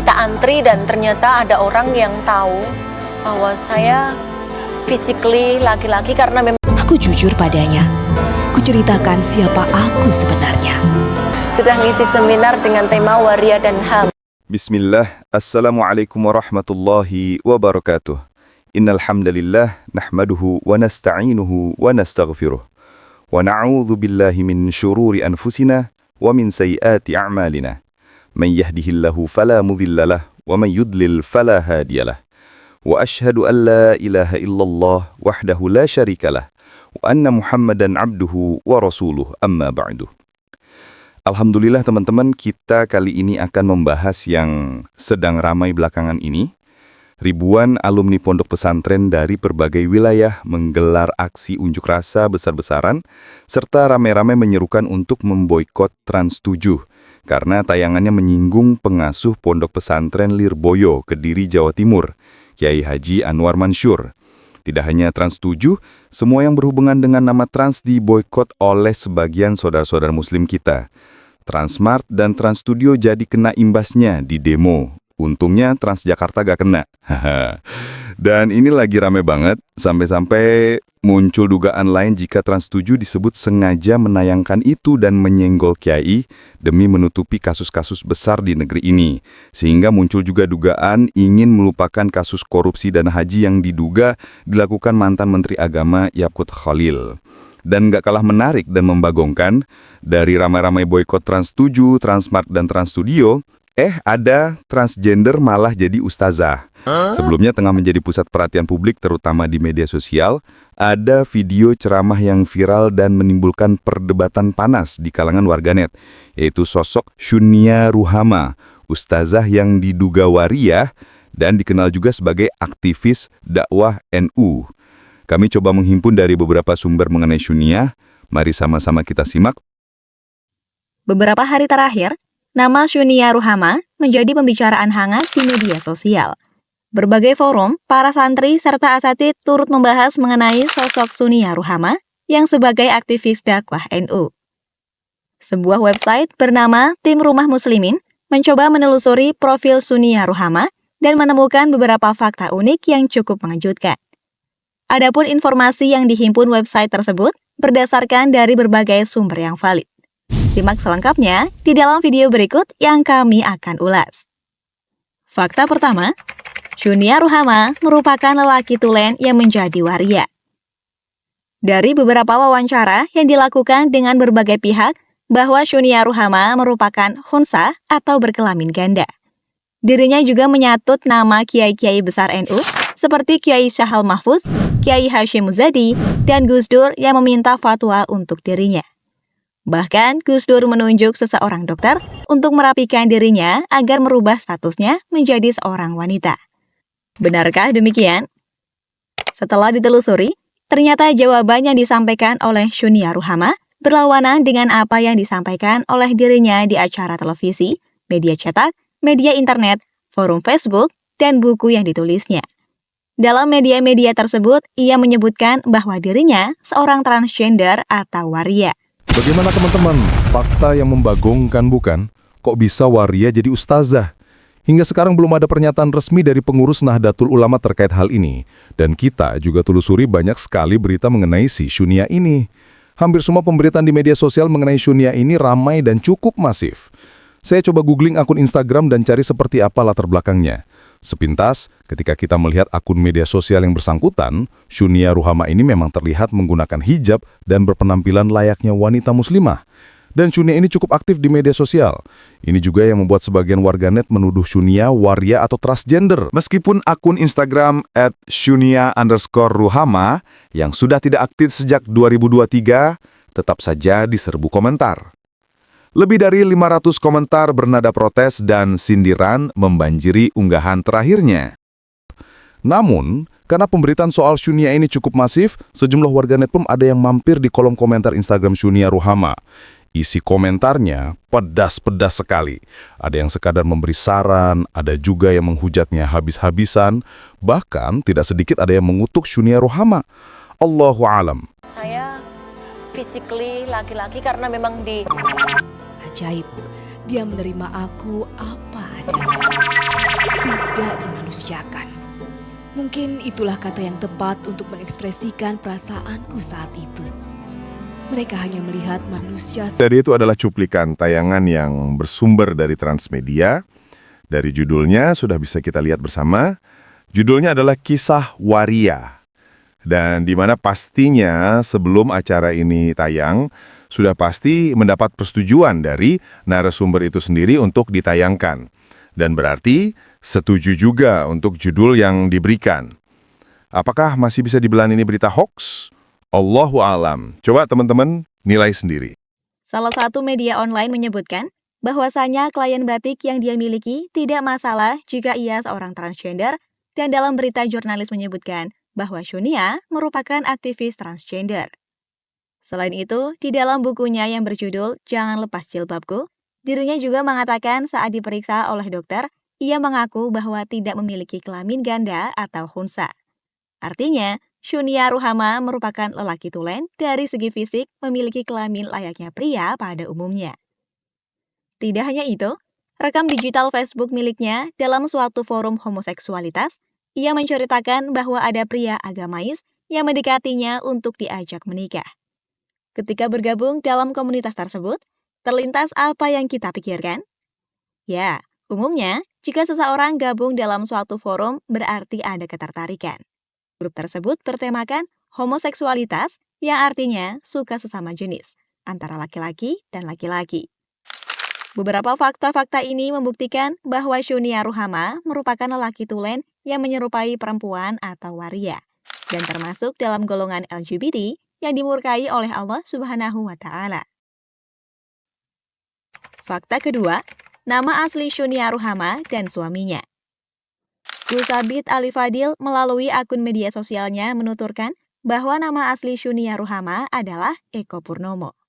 kita antri dan ternyata ada orang yang tahu bahwa saya physically laki-laki karena memang Aku jujur padanya. Kuceritakan siapa aku sebenarnya. sudah ngisi seminar dengan tema waria dan HAM. Bismillah, Assalamualaikum warahmatullahi wabarakatuh. Innal hamdalillah nahmaduhu wa nasta'inuhu wa nastaghfiruh. Wa na'udzu billahi min syururi anfusina wa min sayyiati a'malina. Man yahdihillahu fala mudhillalah wa man yudlil fala hadiyalah. Wa ashhadu an la ilaha illallah wahdahu la syarikalah wa anna Muhammadan abduhu wa rasuluh amma ba'du. Alhamdulillah teman-teman, kita kali ini akan membahas yang sedang ramai belakangan ini. Ribuan alumni pondok pesantren dari berbagai wilayah menggelar aksi unjuk rasa besar-besaran serta rame-rame menyerukan untuk memboikot Trans 7 karena tayangannya menyinggung pengasuh pondok pesantren Lirboyo, Kediri, Jawa Timur, Kiai Haji Anwar Mansyur. Tidak hanya Trans 7, semua yang berhubungan dengan nama Trans diboikot oleh sebagian saudara-saudara muslim kita. Transmart dan Trans Studio jadi kena imbasnya di demo. Untungnya Transjakarta gak kena. Dan ini lagi rame banget, sampai-sampai muncul dugaan lain jika Trans 7 disebut sengaja menayangkan itu dan menyenggol kiai demi menutupi kasus-kasus besar di negeri ini. Sehingga muncul juga dugaan ingin melupakan kasus korupsi dana haji yang diduga dilakukan mantan Menteri Agama Yakut Khalil. Dan gak kalah menarik dan membagongkan, dari ramai-ramai boikot Trans 7, Transmart, dan Trans Studio, ada transgender malah jadi ustazah. Sebelumnya tengah menjadi pusat perhatian publik terutama di media sosial, ada video ceramah yang viral dan menimbulkan perdebatan panas di kalangan warganet, yaitu sosok Shunia Ruhama, ustazah yang diduga waria dan dikenal juga sebagai aktivis dakwah NU. Kami coba menghimpun dari beberapa sumber mengenai Shunia, mari sama-sama kita simak. Beberapa hari terakhir, nama Shunia Ruhama menjadi pembicaraan hangat di media sosial. Berbagai forum, para santri serta asatidz turut membahas mengenai sosok Shunia Ruhama yang sebagai aktivis dakwah NU. Sebuah website bernama Tim Rumah Muslimin mencoba menelusuri profil Shunia Ruhama dan menemukan beberapa fakta unik yang cukup mengejutkan. Adapun informasi yang dihimpun website tersebut berdasarkan dari berbagai sumber yang valid. Simak selengkapnya di dalam video berikut yang kami akan ulas. Fakta pertama, Shunia Ruhama merupakan lelaki tulen yang menjadi waria. Dari beberapa wawancara yang dilakukan dengan berbagai pihak bahwa Shunia Ruhama merupakan khunsa atau berkelamin ganda. Dirinya juga menyatut nama kiai-kiai besar NU seperti Kiai Syahal Mahfuz, Kiai Hashim Muzadi, dan Gus Dur yang meminta fatwa untuk dirinya. Bahkan, Gus Dur menunjuk seseorang dokter untuk merapikan dirinya agar merubah statusnya menjadi seorang wanita. Benarkah demikian? Setelah ditelusuri, ternyata jawaban yang disampaikan oleh Shunia Ruhama berlawanan dengan apa yang disampaikan oleh dirinya di acara televisi, media cetak, media internet, forum Facebook, dan buku yang ditulisnya. Dalam media-media tersebut, ia menyebutkan bahwa dirinya seorang transgender atau waria. Bagaimana teman-teman? Fakta yang membagongkan bukan? Kok bisa waria jadi ustazah? Hingga sekarang belum ada pernyataan resmi dari pengurus Nahdlatul Ulama terkait hal ini. Dan kita juga telusuri banyak sekali berita mengenai si Shunia ini. Hampir semua pemberitaan di media sosial mengenai Shunia ini ramai dan cukup masif. Saya coba googling akun Instagram dan cari seperti apa latar belakangnya. Sepintas, ketika kita melihat akun media sosial yang bersangkutan, Shunia Ruhama ini memang terlihat menggunakan hijab dan berpenampilan layaknya wanita muslimah. Dan Shunia ini cukup aktif di media sosial. Ini juga yang membuat sebagian warganet menuduh Shunia waria atau transgender. Meskipun akun Instagram @shunia_ruhama yang sudah tidak aktif sejak 2023, tetap saja diserbu komentar. Lebih dari 500 komentar bernada protes dan sindiran membanjiri unggahan terakhirnya. Namun, karena pemberitaan soal Shunia ini cukup masif, sejumlah warganet pun ada yang mampir di kolom komentar Instagram Shunia Ruhama. Isi komentarnya pedas-pedas sekali. Ada yang sekadar memberi saran, ada juga yang menghujatnya habis-habisan, bahkan tidak sedikit ada yang mengutuk Shunia Ruhama. Allahu alam. Saya physically laki-laki karena memang di Ajaib, dia menerima aku apa adanya. tidak dimanusiakan. Mungkin itulah kata yang tepat untuk mengekspresikan perasaanku saat itu. Mereka hanya melihat manusia. Jadi itu adalah cuplikan tayangan yang bersumber dari Transmedia. Dari judulnya sudah bisa kita lihat bersama. Judulnya adalah Kisah Waria. Dan di mana pastinya sebelum acara ini tayang, sudah pasti mendapat persetujuan dari narasumber itu sendiri untuk ditayangkan. Dan berarti setuju juga untuk judul yang diberikan. Apakah masih bisa dibilang ini berita hoax? Allahu alam. Coba teman-teman nilai sendiri. Salah satu media online menyebutkan bahwasanya klien batik yang dia miliki tidak masalah jika ia seorang transgender, dan dalam berita jurnalis menyebutkan bahwa Shunia merupakan aktivis transgender. Selain itu, di dalam bukunya yang berjudul Jangan Lepas Jilbabku, dirinya juga mengatakan saat diperiksa oleh dokter, ia mengaku bahwa tidak memiliki kelamin ganda atau khunsa. Artinya, Shunia Ruhama merupakan lelaki tulen dari segi fisik memiliki kelamin layaknya pria pada umumnya. Tidak hanya itu, rekam digital Facebook miliknya dalam suatu forum homoseksualitas, ia menceritakan bahwa ada pria agamais yang mendekatinya untuk diajak menikah. Ketika bergabung dalam komunitas tersebut, terlintas apa yang kita pikirkan? Ya, umumnya jika seseorang gabung dalam suatu forum berarti ada ketertarikan. Grup tersebut bertemakan homoseksualitas yang artinya suka sesama jenis, antara laki-laki dan laki-laki. Beberapa fakta-fakta ini membuktikan bahwa Shunia Ruhama merupakan lelaki tulen yang menyerupai perempuan atau waria, dan termasuk dalam golongan LGBT yang dimurkai oleh Allah Subhanahu wa Ta'ala. Fakta kedua, nama asli Shunia Ruhama dan suaminya. Gusabit Ali Fadil melalui akun media sosialnya menuturkan bahwa nama asli Shunia Ruhama adalah Eko Purnomo.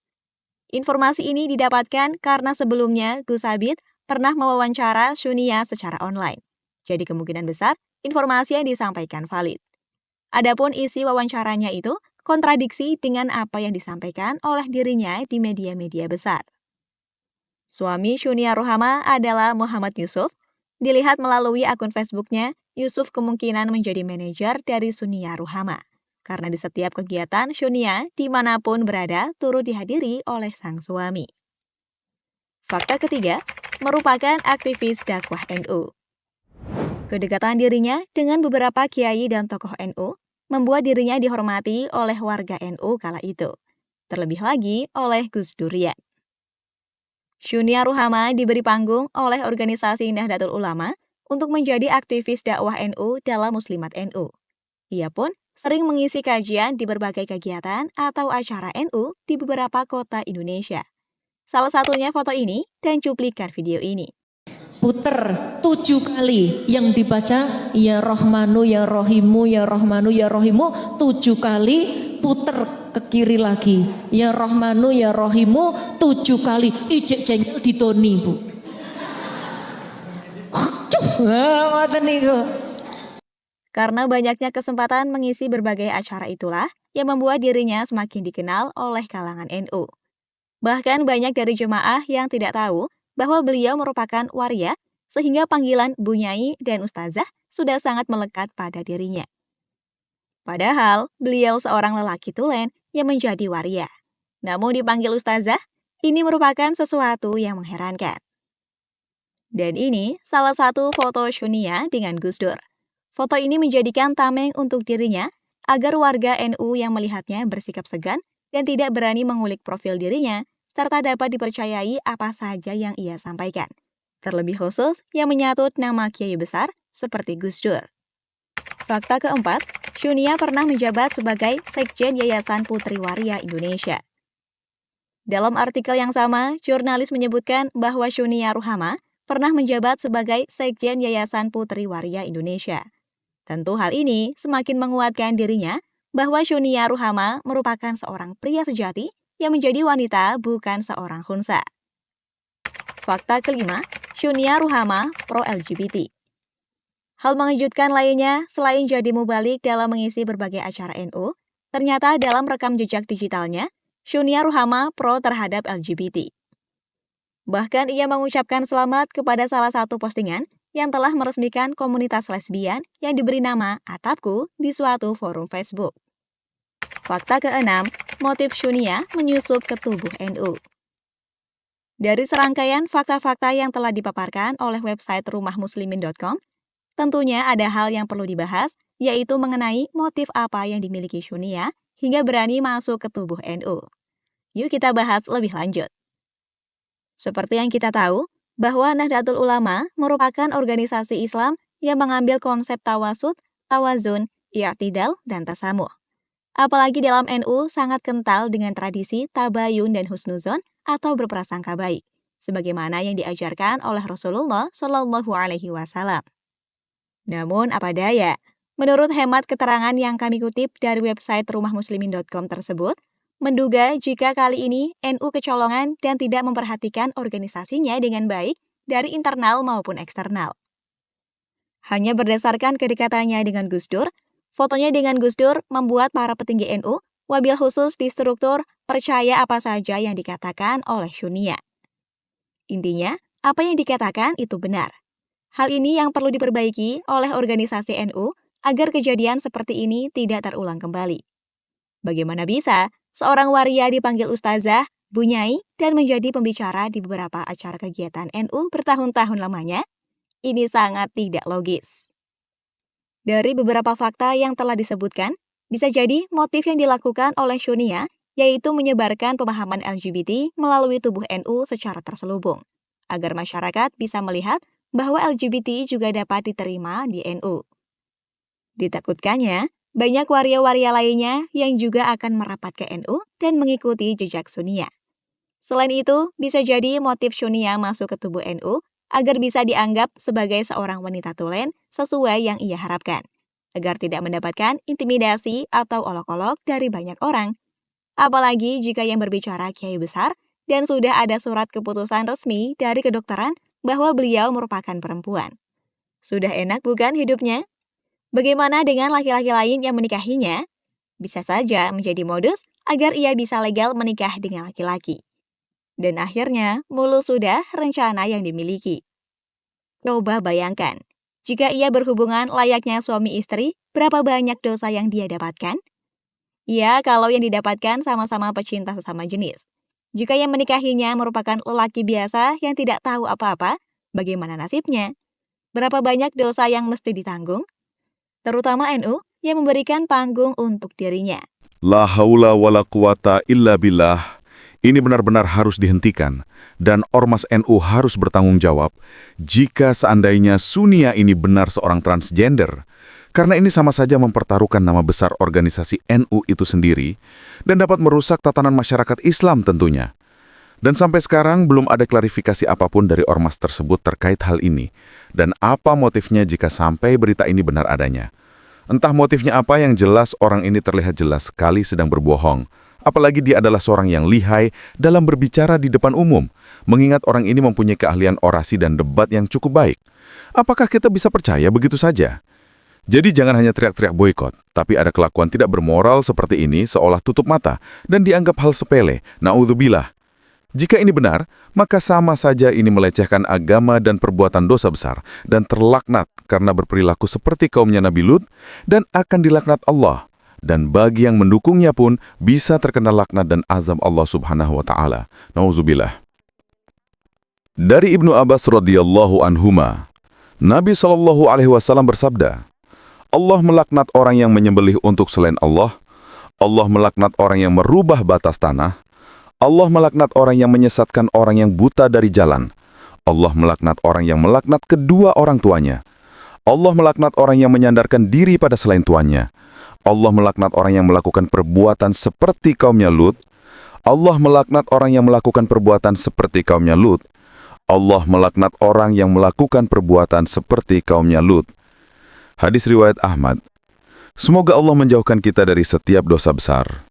Informasi ini didapatkan karena sebelumnya Gusabit pernah mewawancara Shunia secara online. Jadi kemungkinan besar informasi yang disampaikan valid. Adapun isi wawancaranya itu kontradiksi dengan apa yang disampaikan oleh dirinya di media-media besar. Suami Shunia Ruhama adalah Muhammad Yusuf. Dilihat melalui akun Facebooknya, Yusuf kemungkinan menjadi manajer dari Shunia Ruhama. Karena di setiap kegiatan Shunia, dimanapun berada, turut dihadiri oleh sang suami. Fakta ketiga, merupakan aktivis dakwah NU. Kedekatan dirinya dengan beberapa kiai dan tokoh NU membuat dirinya dihormati oleh warga NU kala itu. Terlebih lagi oleh Gus Durian. Shunia Ruhama diberi panggung oleh organisasi Nahdlatul Ulama untuk menjadi aktivis dakwah NU dalam Muslimat NU. Ia pun sering mengisi kajian di berbagai kegiatan atau acara NU di beberapa kota Indonesia. Salah satunya foto ini dan cuplikan video ini. Puter 7 kali yang dibaca ya Rahmanu ya Rahimu ya Rahmanu ya Rahimu 7 kali, puter ke kiri lagi ya Rahmanu ya Rahimu 7 kali, ijek jengkel didoni Bu. Karena banyaknya kesempatan mengisi berbagai acara itulah yang membuat dirinya semakin dikenal oleh kalangan NU. Bahkan banyak dari jemaah yang tidak tahu bahwa beliau merupakan waria, sehingga panggilan Bu Nyai dan Ustazah sudah sangat melekat pada dirinya. Padahal, beliau seorang lelaki tulen yang menjadi waria. Namun dipanggil Ustazah, ini merupakan sesuatu yang mengherankan. Dan ini salah satu foto Shunia dengan Gus Dur. Foto ini menjadikan tameng untuk dirinya agar warga NU yang melihatnya bersikap segan dan tidak berani mengulik profil dirinya, serta dapat dipercayai apa saja yang ia sampaikan. Terlebih khusus yang menyatut nama kiai besar seperti Gus Dur. Fakta keempat, Shunia pernah menjabat sebagai Sekjen Yayasan Putri Waria Indonesia. Dalam artikel yang sama, jurnalis menyebutkan bahwa Shunia Ruhama pernah menjabat sebagai Sekjen Yayasan Putri Waria Indonesia. Tentu hal ini semakin menguatkan dirinya bahwa Shunia Ruhama merupakan seorang pria sejati yang menjadi wanita bukan seorang khunsa. Fakta kelima, Shunia Ruhama pro-LGBT. Hal mengejutkan lainnya, selain jadi mubalik dalam mengisi berbagai acara NU, ternyata dalam rekam jejak digitalnya, Shunia Ruhama pro terhadap LGBT. Bahkan ia mengucapkan selamat kepada salah satu postingan yang telah meresmikan komunitas lesbian yang diberi nama Atapku di suatu forum Facebook. Fakta keenam, motif Syunia menyusup ke tubuh NU. Dari serangkaian fakta-fakta yang telah dipaparkan oleh website rumahmuslimin.com, tentunya ada hal yang perlu dibahas, yaitu mengenai motif apa yang dimiliki Syunia hingga berani masuk ke tubuh NU. Yuk kita bahas lebih lanjut. Seperti yang kita tahu, bahwa Nahdlatul Ulama merupakan organisasi Islam yang mengambil konsep tawasud, tawazun, i'tidal, dan tasamuh. Apalagi dalam NU sangat kental dengan tradisi tabayun dan husnuzon atau berprasangka baik, sebagaimana yang diajarkan oleh Rasulullah Shallallahu Alaihi Wasallam. Namun apa daya, menurut hemat keterangan yang kami kutip dari website rumahmuslimin.com tersebut, menduga jika kali ini NU kecolongan dan tidak memperhatikan organisasinya dengan baik dari internal maupun eksternal. Hanya berdasarkan kedekatannya dengan Gus Dur, fotonya dengan Gus Dur membuat para petinggi NU, wabil khusus di struktur, percaya apa saja yang dikatakan oleh Syunia. Intinya, apa yang dikatakan itu benar. Hal ini yang perlu diperbaiki oleh organisasi NU agar kejadian seperti ini tidak terulang kembali. Bagaimana bisa seorang waria dipanggil ustazah, bunyai, dan menjadi pembicara di beberapa acara kegiatan NU bertahun-tahun lamanya? Ini sangat tidak logis. Dari beberapa fakta yang telah disebutkan, bisa jadi motif yang dilakukan oleh Syunia yaitu menyebarkan pemahaman LGBT melalui tubuh NU secara terselubung, agar masyarakat bisa melihat bahwa LGBT juga dapat diterima di NU. Ditakutkannya, banyak waria-waria lainnya yang juga akan merapat ke NU dan mengikuti jejak Syunia. Selain itu, bisa jadi motif Syunia masuk ke tubuh NU agar bisa dianggap sebagai seorang wanita tulen sesuai yang ia harapkan, agar tidak mendapatkan intimidasi atau olok-olok dari banyak orang. Apalagi jika yang berbicara kiai besar dan sudah ada surat keputusan resmi dari kedokteran bahwa beliau merupakan perempuan. Sudah enak bukan hidupnya? Bagaimana dengan laki-laki lain yang menikahinya? Bisa saja menjadi modus agar ia bisa legal menikah dengan laki-laki. Dan akhirnya, mulus sudah rencana yang dimiliki. Coba bayangkan, jika ia berhubungan layaknya suami istri, berapa banyak dosa yang dia dapatkan? Ya, kalau yang didapatkan sama-sama pecinta sesama jenis. Jika yang menikahinya merupakan lelaki biasa yang tidak tahu apa-apa, bagaimana nasibnya? Berapa banyak dosa yang mesti ditanggung? Terutama NU yang memberikan panggung untuk dirinya. La haula wala quwata illa billah. Ini benar-benar harus dihentikan, dan Ormas NU harus bertanggung jawab jika seandainya Syunia ini benar seorang transgender, karena ini sama saja mempertaruhkan nama besar organisasi NU itu sendiri, dan dapat merusak tatanan masyarakat Islam tentunya. Dan sampai sekarang belum ada klarifikasi apapun dari Ormas tersebut terkait hal ini, dan apa motifnya jika sampai berita ini benar adanya. Entah motifnya apa, yang jelas orang ini terlihat jelas sekali sedang berbohong. Apalagi dia adalah seorang yang lihai dalam berbicara di depan umum, mengingat orang ini mempunyai keahlian orasi dan debat yang cukup baik. Apakah kita bisa percaya begitu saja? Jadi jangan hanya teriak-teriak boikot, tapi ada kelakuan tidak bermoral seperti ini seolah tutup mata dan dianggap hal sepele. Na'udzubillah. Jika ini benar, maka sama saja ini melecehkan agama dan perbuatan dosa besar dan terlaknat karena berperilaku seperti kaumnya Nabi Lut dan akan dilaknat Allah. Dan bagi yang mendukungnya pun bisa terkena laknat dan azab Allah Subhanahu wa taala. Nauzubillah. Dari Ibnu Abbas radhiyallahu anhuma, Nabi sallallahu alaihi wasallam bersabda, Allah melaknat orang yang menyembelih untuk selain Allah, Allah melaknat orang yang merubah batas tanah, Allah melaknat orang yang menyesatkan orang yang buta dari jalan, Allah melaknat orang yang melaknat kedua orang tuanya, Allah melaknat orang yang menyandarkan diri pada selain tuannya, Allah melaknat orang yang melakukan perbuatan seperti kaumnya Lut. Allah melaknat orang yang melakukan perbuatan seperti kaumnya Lut. Allah melaknat orang yang melakukan perbuatan seperti kaumnya Lut. Hadis riwayat Ahmad. Semoga Allah menjauhkan kita dari setiap dosa besar.